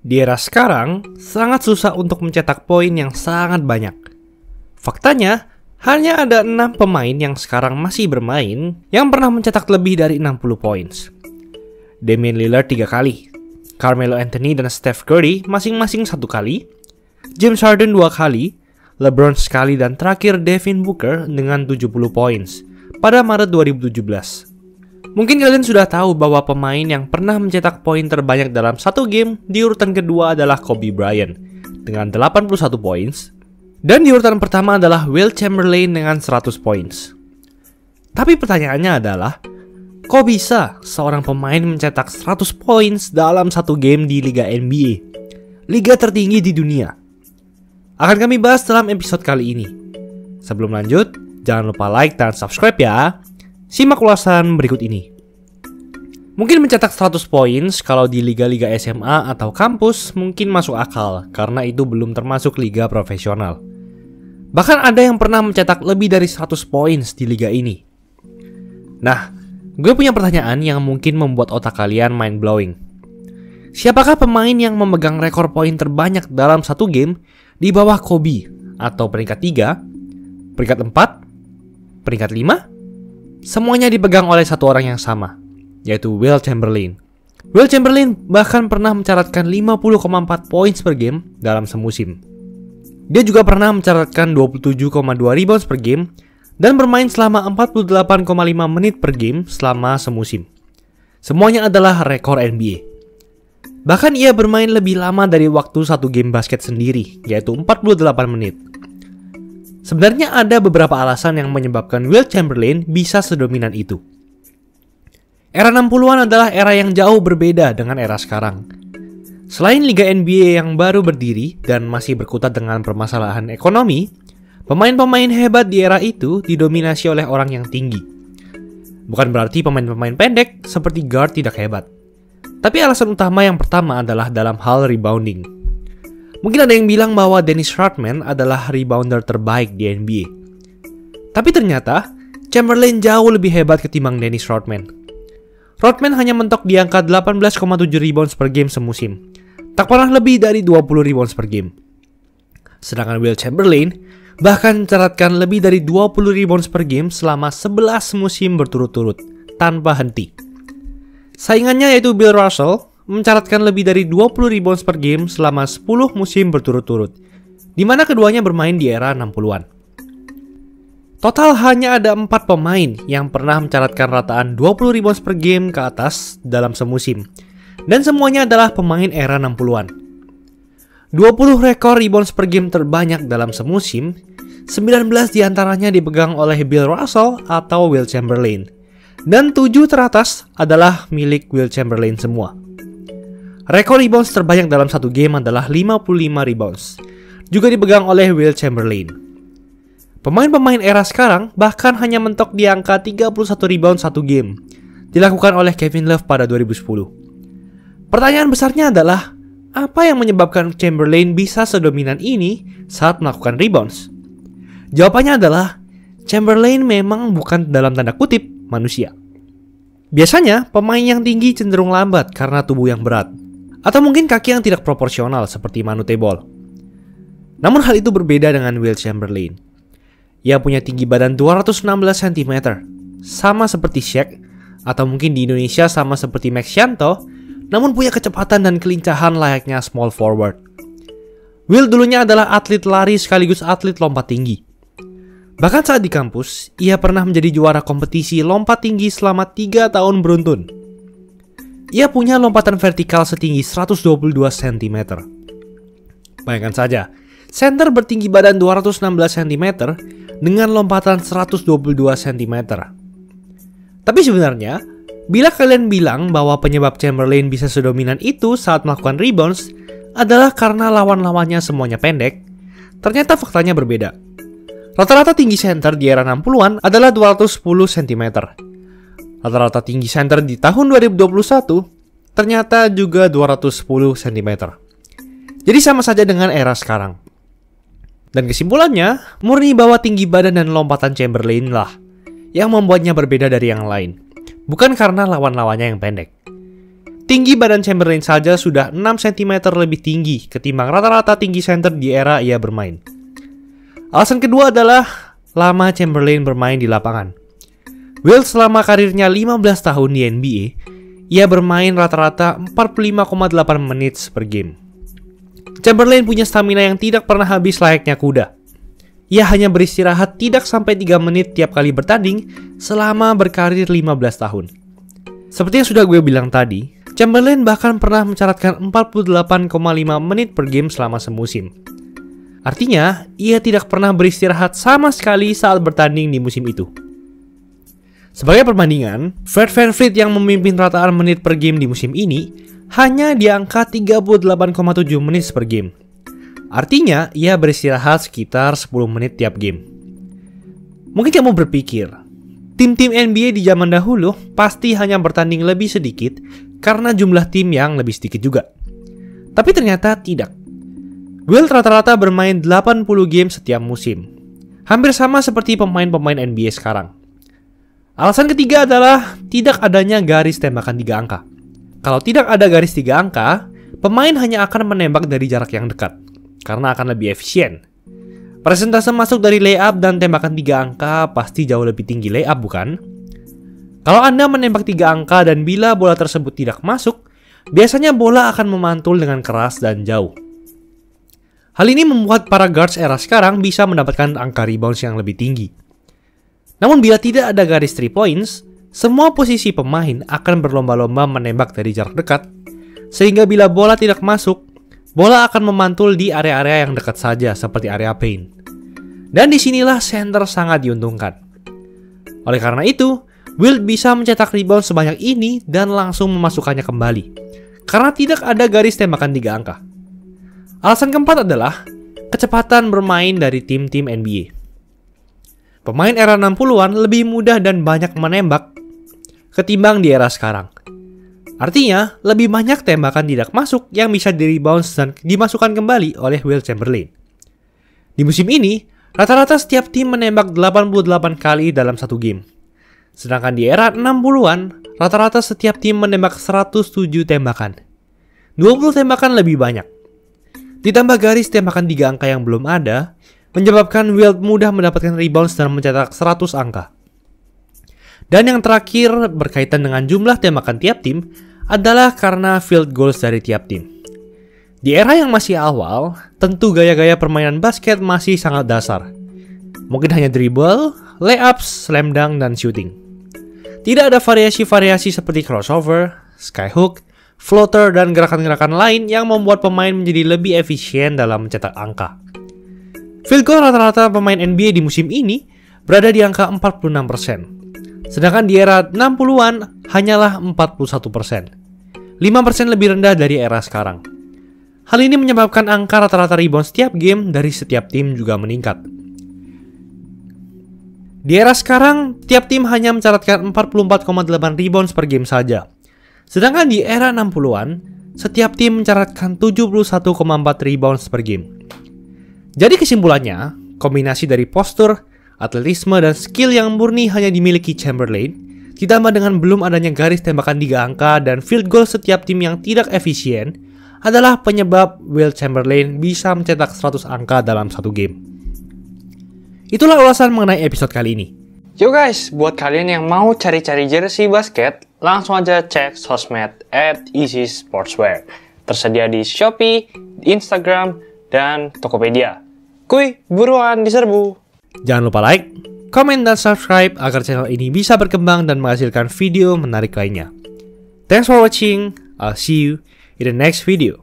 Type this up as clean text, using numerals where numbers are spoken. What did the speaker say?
Di era sekarang, sangat susah untuk mencetak poin yang sangat banyak. Faktanya, hanya ada 6 pemain yang sekarang masih bermain yang pernah mencetak lebih dari 60 poin. Damian Lillard 3 kali, Carmelo Anthony dan Steph Curry masing-masing 1 kali, James Harden 2 kali, LeBron sekali, dan terakhir Devin Booker dengan 70 poin pada Maret 2017. Mungkin kalian sudah tahu bahwa pemain yang pernah mencetak poin terbanyak dalam satu game di urutan kedua adalah Kobe Bryant dengan 81 poin, dan di urutan pertama adalah Wilt Chamberlain dengan 100 poin. Tapi pertanyaannya adalah, kok bisa seorang pemain mencetak 100 poin dalam satu game di Liga NBA, liga tertinggi di dunia? Akan kami bahas dalam episode kali ini. Sebelum lanjut, jangan lupa like dan subscribe ya. Simak ulasan berikut ini. Mungkin mencetak 100 poin kalau di liga-liga SMA atau kampus mungkin masuk akal karena itu belum termasuk liga profesional. Bahkan ada yang pernah mencetak lebih dari 100 poin di liga ini. Nah, gue punya pertanyaan yang mungkin membuat otak kalian mind-blowing. Siapakah pemain yang memegang rekor poin terbanyak dalam satu game di bawah Kobe atau peringkat 3, peringkat 4, peringkat 5? Semuanya dipegang oleh satu orang yang sama, yaitu Wilt Chamberlain. Wilt Chamberlain bahkan pernah mencatatkan 50,4 poin per game dalam semusim. Dia juga pernah mencatatkan 27,2 rebounds per game dan bermain selama 48,5 menit per game selama semusim. Semuanya adalah rekor NBA. Bahkan ia bermain lebih lama dari waktu satu game basket sendiri, yaitu 48 menit. Sebenarnya ada beberapa alasan yang menyebabkan Wilt Chamberlain bisa sedominan itu. Era 60-an adalah era yang jauh berbeda dengan era sekarang. Selain Liga NBA yang baru berdiri dan masih berkutat dengan permasalahan ekonomi, pemain-pemain hebat di era itu didominasi oleh orang yang tinggi. Bukan berarti pemain-pemain pendek seperti guard tidak hebat. Tapi alasan utama yang pertama adalah dalam hal rebounding. Mungkin ada yang bilang bahwa Dennis Rodman adalah rebounder terbaik di NBA. Tapi ternyata, Chamberlain jauh lebih hebat ketimbang Dennis Rodman. Rodman hanya mentok di angka 18,7 rebounds per game semusim. Tak pernah lebih dari 20 rebounds per game. Sedangkan Wilt Chamberlain bahkan mencatatkan lebih dari 20 rebounds per game selama 11 musim berturut-turut, tanpa henti. Saingannya yaitu Bill Russell, mencatatkan lebih dari 20 rebounds per game selama 10 musim berturut-turut, di mana keduanya bermain di era 60-an. Total hanya ada 4 pemain yang pernah mencatatkan rataan 20 rebounds per game ke atas dalam semusim, dan semuanya adalah pemain era 60-an. 20 rekor rebounds per game terbanyak dalam semusim, 19 diantaranya dipegang oleh Bill Russell atau Wilt Chamberlain, dan 7 teratas adalah milik Wilt Chamberlain semua. Rekor rebounds terbanyak dalam satu game adalah 55 rebounds, juga dipegang oleh Wilt Chamberlain. Pemain-pemain era sekarang bahkan hanya mentok di angka 31 rebound satu game, dilakukan oleh Kevin Love pada 2010. Pertanyaan besarnya adalah, apa yang menyebabkan Chamberlain bisa sedominan ini saat melakukan rebounds? Jawabannya adalah, Chamberlain memang bukan dalam tanda kutip manusia. Biasanya, pemain yang tinggi cenderung lambat karena tubuh yang berat, atau mungkin kaki yang tidak proporsional seperti Manu Tebol. Namun hal itu berbeda dengan Wilt Chamberlain. Ia punya tinggi badan 216 cm, sama seperti Shaq, atau mungkin di Indonesia sama seperti Max Shanto, namun punya kecepatan dan kelincahan layaknya small forward. Wilt dulunya adalah atlet lari sekaligus atlet lompat tinggi. Bahkan saat di kampus, ia pernah menjadi juara kompetisi lompat tinggi selama 3 tahun beruntun. Ia punya lompatan vertikal setinggi 122 cm. Bayangkan saja, center bertinggi badan 216 cm dengan lompatan 122 cm. Tapi sebenarnya, bila kalian bilang bahwa penyebab Chamberlain bisa sedominan itu saat melakukan rebounds adalah karena lawan-lawannya semuanya pendek, ternyata faktanya berbeda. Rata-rata tinggi center di era 60-an adalah 210 cm. Rata-rata tinggi center di tahun 2021 ternyata juga 210 cm. Jadi sama saja dengan era sekarang. Dan kesimpulannya, murni bahwa tinggi badan dan lompatan Chamberlain lah yang membuatnya berbeda dari yang lain. Bukan karena lawan-lawannya yang pendek. tinggi badan Chamberlain saja sudah 6 cm lebih tinggi ketimbang rata-rata tinggi center di era ia bermain. Alasan kedua adalah lama Chamberlain bermain di lapangan. Wilt selama karirnya 15 tahun di NBA, ia bermain rata-rata 45,8 menit per game. Chamberlain punya stamina yang tidak pernah habis layaknya kuda. Ia hanya beristirahat tidak sampai 3 menit tiap kali bertanding selama berkarir 15 tahun. Seperti yang sudah gue bilang tadi, Chamberlain bahkan pernah mencatatkan 48,5 menit per game selama semusim. Artinya, ia tidak pernah beristirahat sama sekali saat bertanding di musim itu. Sebagai perbandingan, Fred VanVleet yang memimpin rataan menit per game di musim ini hanya di angka 38,7 menit per game. Artinya, ia beristirahat sekitar 10 menit tiap game. Mungkin kamu berpikir, tim-tim NBA di zaman dahulu pasti hanya bertanding lebih sedikit karena jumlah tim yang lebih sedikit juga. Tapi ternyata tidak. Wilt rata-rata bermain 80 game setiap musim. Hampir sama seperti pemain-pemain NBA sekarang. Alasan ketiga adalah tidak adanya garis tembakan 3 angka. Kalau tidak ada garis 3 angka, pemain hanya akan menembak dari jarak yang dekat, karena akan lebih efisien. Persentase masuk dari layup dan tembakan 3 angka pasti jauh lebih tinggi layup, bukan? Kalau Anda menembak 3 angka dan bila bola tersebut tidak masuk, biasanya bola akan memantul dengan keras dan jauh. Hal ini membuat para guards era sekarang bisa mendapatkan angka rebounds yang lebih tinggi. Namun bila tidak ada garis 3 points, semua posisi pemain akan berlomba-lomba menembak dari jarak dekat, sehingga bila bola tidak masuk, bola akan memantul di area-area yang dekat saja seperti area paint. Dan disinilah center sangat diuntungkan. Oleh karena itu, Wilt bisa mencetak rebound sebanyak ini dan langsung memasukkannya kembali, karena tidak ada garis tembakan 3 angka. Alasan keempat adalah kecepatan bermain dari tim-tim NBA. Pemain era 60-an lebih mudah dan banyak menembak ketimbang di era sekarang. Artinya, lebih banyak tembakan tidak masuk yang bisa di-rebound dan dimasukkan kembali oleh Wilt Chamberlain. Di musim ini, rata-rata setiap tim menembak 88 kali dalam satu game. Sedangkan di era 60-an, rata-rata setiap tim menembak 107 tembakan. 20 tembakan lebih banyak. Ditambah garis tembakan 3 angka yang belum ada, menyebabkan Wilt mudah mendapatkan rebounds dan mencetak 100 angka. Dan yang terakhir berkaitan dengan jumlah tembakan tiap tim adalah karena field goals dari tiap tim. Di era yang masih awal, tentu gaya-gaya permainan basket masih sangat dasar. Mungkin hanya dribble, layups, slam dunk, dan shooting. Tidak ada variasi-variasi seperti crossover, skyhook, floater, dan gerakan-gerakan lain yang membuat pemain menjadi lebih efisien dalam mencetak angka. Field goal rata-rata pemain NBA di musim ini berada di angka 46%. Sedangkan di era 60-an hanyalah 41%. 5% lebih rendah dari era sekarang. Hal ini menyebabkan angka rata-rata rebound setiap game dari setiap tim juga meningkat. Di era sekarang, tiap tim hanya mencatatkan 44,8 rebounds per game saja. Sedangkan di era 60-an, setiap tim mencatatkan 71,4 rebounds per game. Jadi kesimpulannya, kombinasi dari postur, atletisme, dan skill yang murni hanya dimiliki Chamberlain, ditambah dengan belum adanya garis tembakan 3 angka dan field goal setiap tim yang tidak efisien, adalah penyebab Wilt Chamberlain bisa mencetak 100 angka dalam satu game. Itulah ulasan mengenai episode kali ini. Yo guys, buat kalian yang mau cari-cari jersey basket, langsung aja cek sosmed @easysportswear. Tersedia di Shopee, Instagram, dan Tokopedia. Kuy, buruan diserbu. Jangan lupa like, komen, dan subscribe agar channel ini bisa berkembang dan menghasilkan video menarik lainnya. Thanks for watching. I'll see you in the next video.